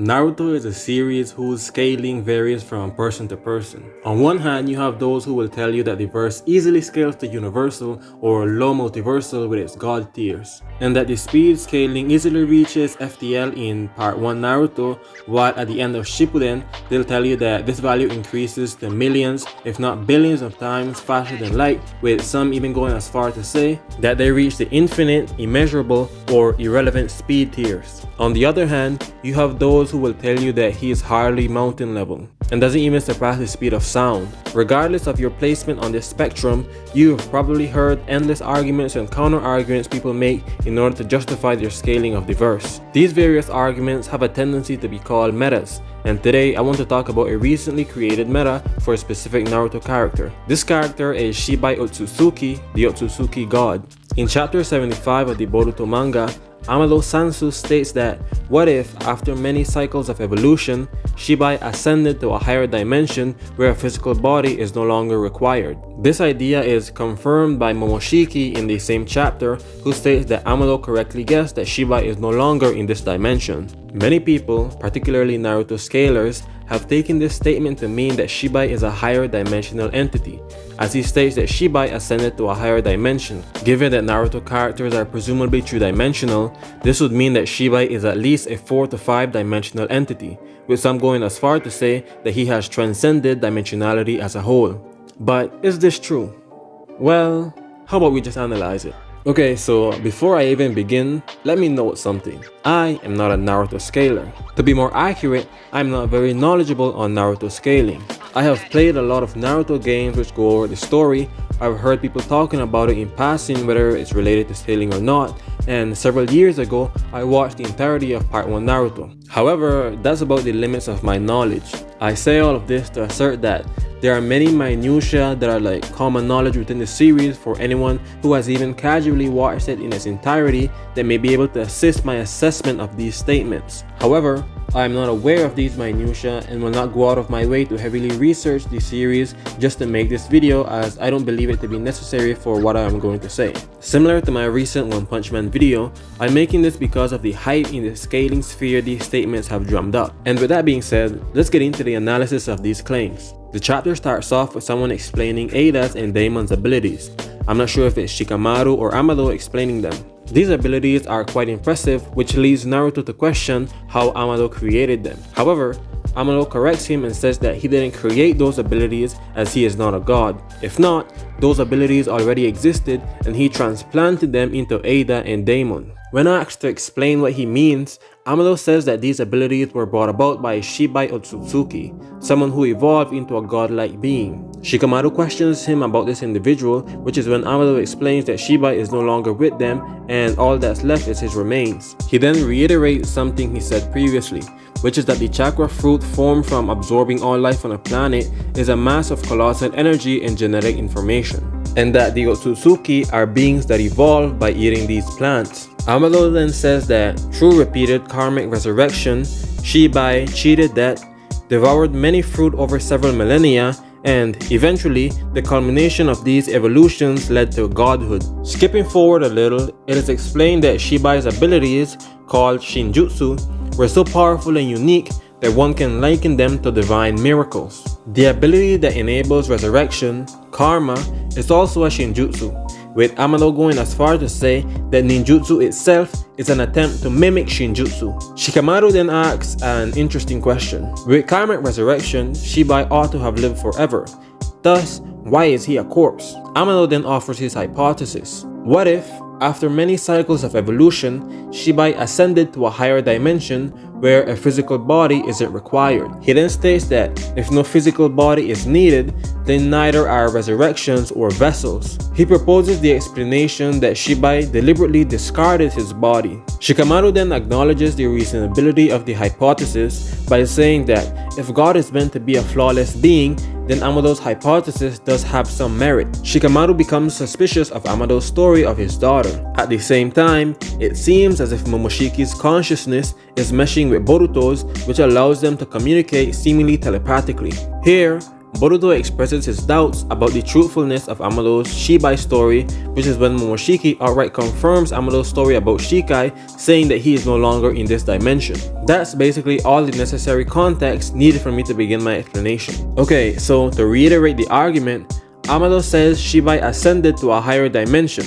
Naruto is a series whose scaling varies from person to person. On one hand, you have those who will tell you that the verse easily scales to universal or low multiversal with its god tiers, and that the speed scaling easily reaches FTL in part 1 Naruto, while at the end of Shippuden, they'll tell you that this value increases to millions, if not billions of times faster than light, with some even going as far to say that they reach the infinite, immeasurable, or irrelevant speed tiers. On the other hand, you have those who will tell you that he is hardly mountain level and doesn't even surpass the speed of sound. Regardless of your placement on this spectrum, you have probably heard endless arguments and counter-arguments people make in order to justify their scaling of the verse. These various arguments have a tendency to be called metas, and today I want to talk about a recently created meta for a specific Naruto character. This character is Shibai Otsutsuki, the Otsutsuki god. In chapter 75 of the Boruto manga, Amado Sanzu states that, what if, after many cycles of evolution, Shibai ascended to a higher dimension where a physical body is no longer required? This idea is confirmed by Momoshiki in the same chapter, who states that Amado correctly guessed that Shibai is no longer in this dimension. Many people, particularly Naruto scalers, have taken this statement to mean that Shibai is a higher dimensional entity, as he states that Shibai ascended to a higher dimension. Given that Naruto characters are presumably three-dimensional, this would mean that Shibai is at least a 4 to 5 dimensional entity, with some going as far to say that he has transcended dimensionality as a whole. But is this true? Well, how about we just analyze it? Okay, so before I even begin, let me note something. I am not a Naruto scaler. To be more accurate, I'm not very knowledgeable on Naruto scaling. I have played a lot of Naruto games which go over the story. I've heard people talking about it in passing, whether it's related to scaling or not, and several years ago, I watched the entirety of part 1 Naruto. However, that's about the limits of my knowledge. I say all of this to assert that there are many minutiae that are like common knowledge within the series for anyone who has even casually watched it in its entirety that may be able to assist my assessment of these statements. However, I am not aware of these minutiae and will not go out of my way to heavily research the series just to make this video, as I don't believe it to be necessary for what I am going to say. Similar to my recent One Punch Man video, I'm making this because of the hype in the scaling sphere these statements have drummed up. And with that being said, let's get into the analysis of these claims. The chapter starts off with someone explaining Ada's and Damon's abilities. I'm not sure if it's Shikamaru or Amado explaining them. These abilities are quite impressive, which leads Naruto to question how Amado created them. However, Amado corrects him and says that he didn't create those abilities as he is not a god. If not, those abilities already existed and he transplanted them into Ada and Damon. When asked to explain what he means, Amado says that these abilities were brought about by Shibai Otsutsuki, someone who evolved into a godlike being. Shikamaru questions him about this individual, which is when Amado explains that Shibai is no longer with them and all that's left is his remains. He then reiterates something he said previously, which is that the chakra fruit formed from absorbing all life on a planet is a mass of colossal energy and genetic information, and that the Otsutsuki are beings that evolve by eating these plants. Amado then says that through repeated karmic resurrection, Shibai cheated death, devoured many fruit over several millennia, and eventually, the culmination of these evolutions led to godhood. Skipping forward a little, it is explained that Shibai's abilities, called Shinjutsu, were so powerful and unique that one can liken them to divine miracles. The ability that enables resurrection, karma, is also a Shinjutsu, with Amado going as far to say that ninjutsu itself is an attempt to mimic Shinjutsu. Shikamaru then asks an interesting question. With karmic resurrection, Shibai ought to have lived forever. Thus, why is he a corpse? Amado then offers his hypothesis. What if, after many cycles of evolution, Shibai ascended to a higher dimension where a physical body isn't required? He then states that if no physical body is needed, then neither are resurrections or vessels. He proposes the explanation that Shibai deliberately discarded his body. Shikamaru then acknowledges the reasonability of the hypothesis by saying that if God is meant to be a flawless being, then Amado's hypothesis does have some merit. Shikamaru becomes suspicious of Amado's story of his daughter. At the same time, it seems as if Momoshiki's consciousness is meshing with Boruto's, which allows them to communicate seemingly telepathically. Here, Boruto expresses his doubts about the truthfulness of Amado's Shibai story, which is when Momoshiki outright confirms Amado's story about Shikai, saying that he is no longer in this dimension. That's basically all the necessary context needed for me to begin my explanation. Okay, so to reiterate the argument, Amado says Shibai ascended to a higher dimension.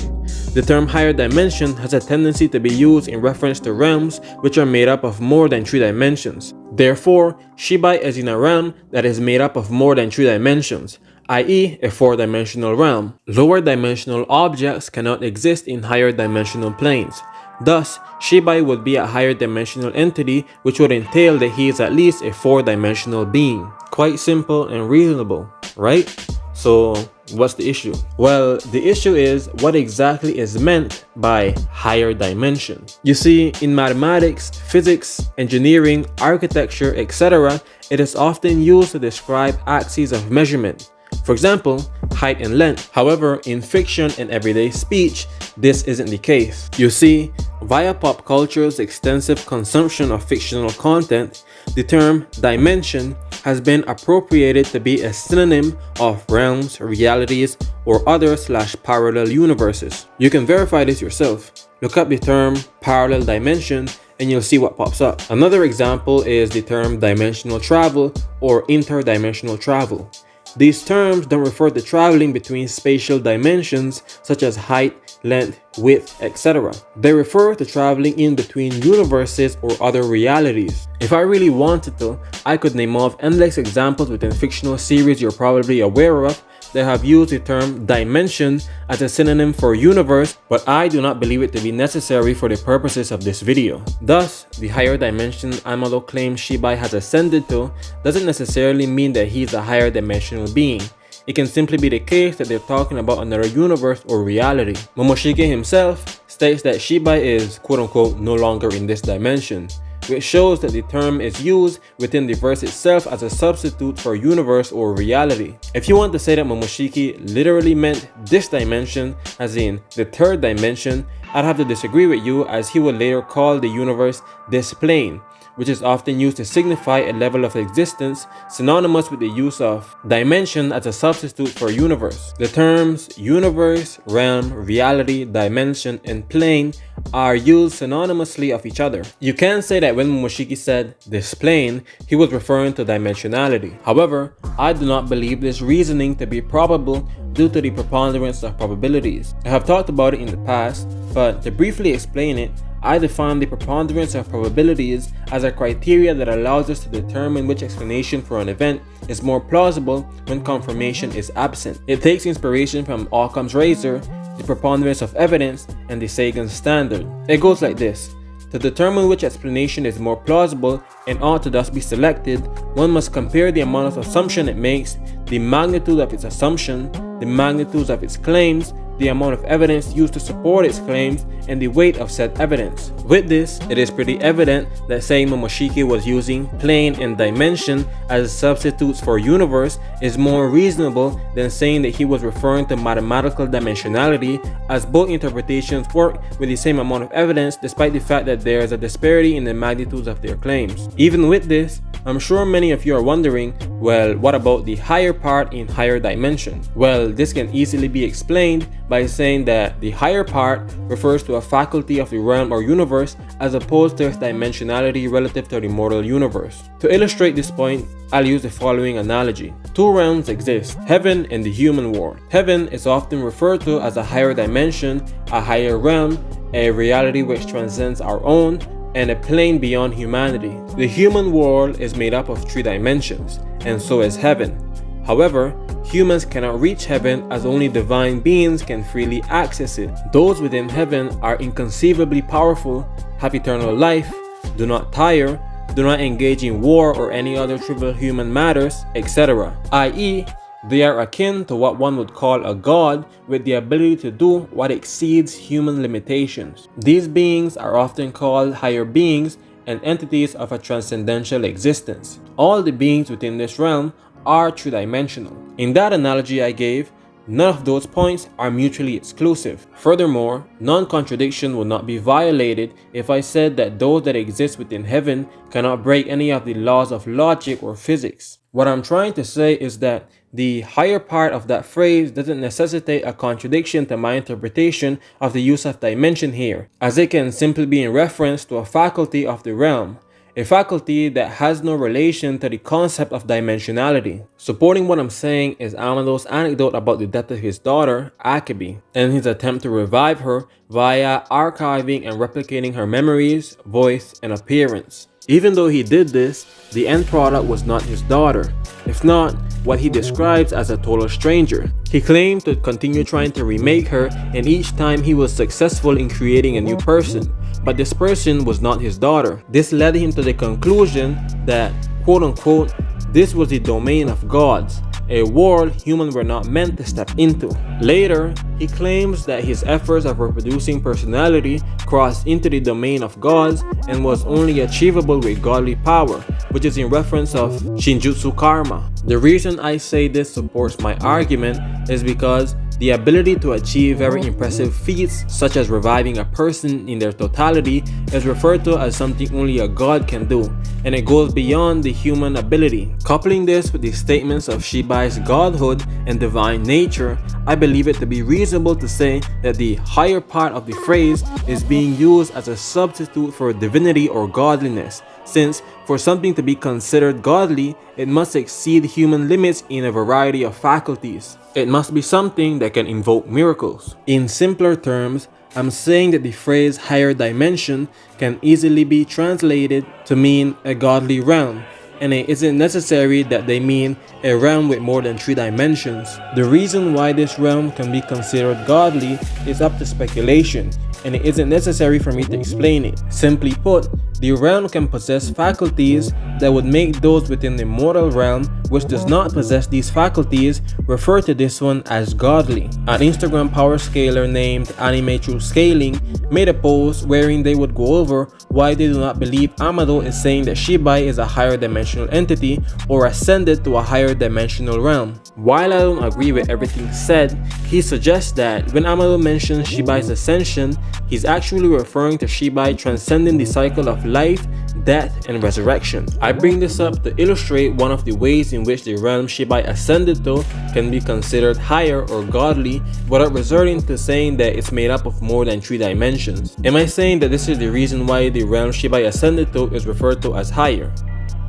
The term higher dimension has a tendency to be used in reference to realms which are made up of more than 3 dimensions. Therefore, Shibai is in a realm that is made up of more than 3 dimensions, i.e. a 4-dimensional realm. Lower dimensional objects cannot exist in higher dimensional planes. Thus, Shibai would be a higher dimensional entity, which would entail that he is at least a 4-dimensional being. Quite simple and reasonable, right? So, what's the issue? Well, the issue is what exactly is meant by higher dimension. You see, in mathematics, physics, engineering, architecture, etc., it is often used to describe axes of measurement. For example, height and length. However, in fiction and everyday speech, this isn't the case. You see, via pop culture's extensive consumption of fictional content, the term dimension has been appropriated to be a synonym of realms, realities, or other / parallel universes. You can verify this yourself. Look up the term parallel dimension and you'll see what pops up. Another example is the term dimensional travel or interdimensional travel. These terms don't refer to traveling between spatial dimensions such as height, length, width, etc. They refer to traveling in between universes or other realities. If I really wanted to, I could name off endless examples within fictional series you're probably aware of that have used the term dimension as a synonym for universe, but I do not believe it to be necessary for the purposes of this video. Thus, the higher dimension Amado claims Shibai has ascended to doesn't necessarily mean that he is a higher dimensional being. It can simply be the case that they're talking about another universe or reality. Momoshiki himself states that Shibai is quote-unquote no longer in this dimension, which shows that the term is used within the verse itself as a substitute for universe or reality. If you want to say that Momoshiki literally meant this dimension, as in the 3rd dimension, I'd have to disagree with you, as he would later call the universe this plane, which is often used to signify a level of existence synonymous with the use of dimension as a substitute for universe. The terms universe, realm, reality, dimension, and plane are used synonymously of each other. You can say that when Momoshiki said this plane, he was referring to dimensionality. However, I do not believe this reasoning to be probable due to the preponderance of probabilities. I have talked about it in the past, but to briefly explain it, I define the preponderance of probabilities as a criteria that allows us to determine which explanation for an event is more plausible when confirmation is absent. It takes inspiration from Occam's razor, the preponderance of evidence, and the Sagan standard. It goes like this. To determine which explanation is more plausible and ought to thus be selected, one must compare the amount of assumption it makes, the magnitude of its assumption, the magnitudes of its claims, the amount of evidence used to support its claims, and the weight of said evidence. With this, it is pretty evident that saying Momoshiki was using plane and dimension as substitutes for universe is more reasonable than saying that he was referring to mathematical dimensionality, as both interpretations work with the same amount of evidence despite the fact that there is a disparity in the magnitudes of their claims. Even with this, I'm sure many of you are wondering, well, what about the higher part in higher dimension? Well, this can easily be explained by saying that the higher part refers to a faculty of the realm or universe as opposed to its dimensionality relative to the mortal universe. To illustrate this point, I'll use the following analogy. 2 realms exist, heaven and the human world. Heaven is often referred to as a higher dimension, a higher realm, a reality which transcends our own, and a plane beyond humanity. The human world is made up of 3 dimensions, and so is heaven. However, humans cannot reach heaven as only divine beings can freely access it. Those within heaven are inconceivably powerful, have eternal life, do not tire, do not engage in war or any other trivial human matters, etc. i.e., they are akin to what one would call a god with the ability to do what exceeds human limitations. These beings are often called higher beings and entities of a transcendental existence. All the beings within this realm are 3-dimensional. In that analogy I gave, none of those points are mutually exclusive. Furthermore, non-contradiction will not be violated if I said that those that exist within heaven cannot break any of the laws of logic or physics. What I'm trying to say is that the higher part of that phrase doesn't necessitate a contradiction to my interpretation of the use of dimension here, as it can simply be in reference to a faculty of the realm, a faculty that has no relation to the concept of dimensionality. Supporting what I'm saying is Amado's anecdote about the death of his daughter, Akibi, and his attempt to revive her via archiving and replicating her memories, voice, and appearance. Even though he did this, the end product was not his daughter, if not what he describes as a total stranger. He claimed to continue trying to remake her, and each time he was successful in creating a new person, but this person was not his daughter. This led him to the conclusion that, quote-unquote, this was the domain of gods, a world humans were not meant to step into. Later, he claims that his efforts of reproducing personality crossed into the domain of gods and was only achievable with godly power, which is in reference of Shinjutsu karma. The reason I say this supports my argument is because the ability to achieve very impressive feats, such as reviving a person in their totality, is referred to as something only a god can do, and it goes beyond the human ability. Coupling this with the statements of Shibai's godhood and divine nature, I believe it to be reasonable to say that the higher part of the phrase is being used as a substitute for divinity or godliness, since for something to be considered godly, it must exceed human limits in a variety of faculties. It must be something that can invoke miracles. In simpler terms, I'm saying that the phrase higher dimension can easily be translated to mean a godly realm, and it isn't necessary that they mean a realm with more than 3 dimensions. The reason why this realm can be considered godly is up to speculation, and it isn't necessary for me to explain it. Simply put, the realm can possess faculties that would make those within the mortal realm which does not possess these faculties refer to this one as godly. An Instagram power scaler named Anime True Scaling made a post wherein they would go over why they do not believe Amado is saying that Shibai is a higher dimensional entity or ascended to a higher dimensional realm. While I don't agree with everything said, he suggests that when Amado mentions Shibai's ascension, he's actually referring to Shibai transcending the cycle of life, death, and resurrection. I bring this up to illustrate one of the ways in which the realm Shibai ascended to can be considered higher or godly without resorting to saying that it's made up of more than 3 dimensions. Am I saying that this is the reason why the realm Shibai ascended to is referred to as higher?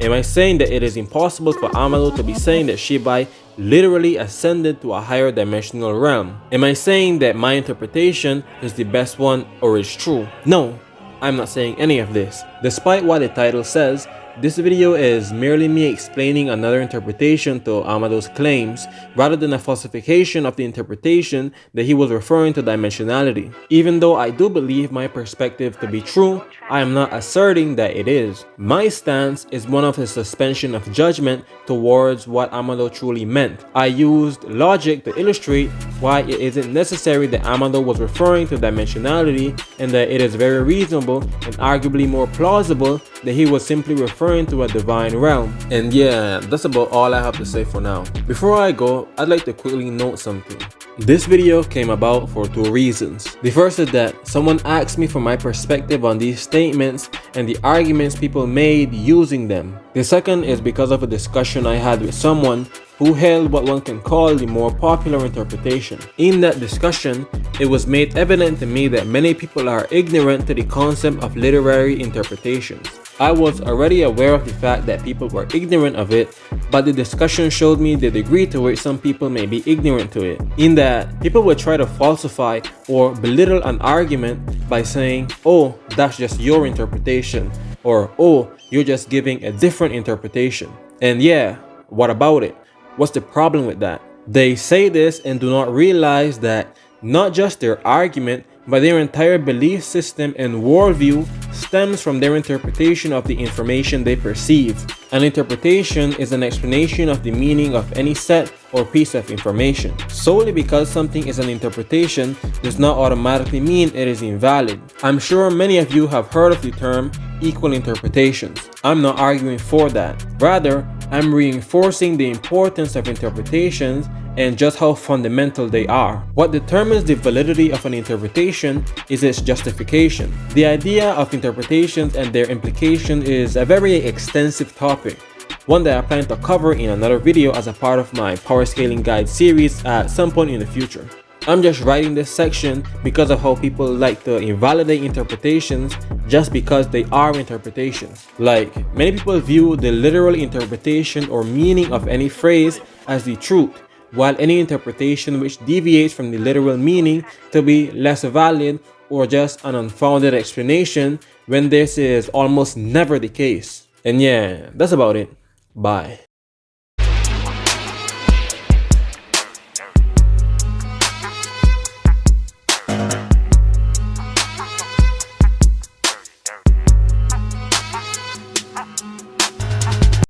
Am I saying that it is impossible for Amado to be saying that Shibai literally ascended to a higher dimensional realm? Am I saying that my interpretation is the best one or is true? No, I'm not saying any of this. Despite what the title says, this video is merely me explaining another interpretation to Amado's claims, rather than a falsification of the interpretation that he was referring to dimensionality. Even though I do believe my perspective to be true, I am not asserting that it is. My stance is one of a suspension of judgment towards what Amado truly meant. I used logic to illustrate why it isn't necessary that Amado was referring to dimensionality, and that it is very reasonable and arguably more plausible that he was simply referring to a divine realm. And yeah, that's about all I have to say for now. Before I go, I'd like to quickly note something. This video came about for 2 reasons. The first is that someone asked me for my perspective on these statements and the arguments people made using them. The second is because of a discussion I had with someone who held what one can call the more popular interpretation. In that discussion, it was made evident to me that many people are ignorant to the concept of literary interpretations. I was already aware of the fact that people were ignorant of it, but the discussion showed me the degree to which some people may be ignorant to it. In that, people would try to falsify or belittle an argument by saying, "Oh, that's just your interpretation," or "Oh, you're just giving a different interpretation." And yeah, what about it? What's the problem with that? They say this and do not realize that not just their argument, but their entire belief system and worldview stems from their interpretation of the information they perceive. An interpretation is an explanation of the meaning of any set or piece of information. Solely because something is an interpretation does not automatically mean it is invalid. I'm sure many of you have heard of the term equal interpretations. I'm not arguing for that. Rather, I'm reinforcing the importance of interpretations and just how fundamental they are. What determines the validity of an interpretation is its justification. The idea of interpretations and their implication is a very extensive topic, one that I plan to cover in another video as a part of my power scaling guide series at some point in the future. I'm just writing this section because of how people like to invalidate interpretations just because they are interpretations. Like, many people view the literal interpretation or meaning of any phrase as the truth, while any interpretation which deviates from the literal meaning to be less valid or just an unfounded explanation, when this is almost never the case. And yeah, that's about it. Bye.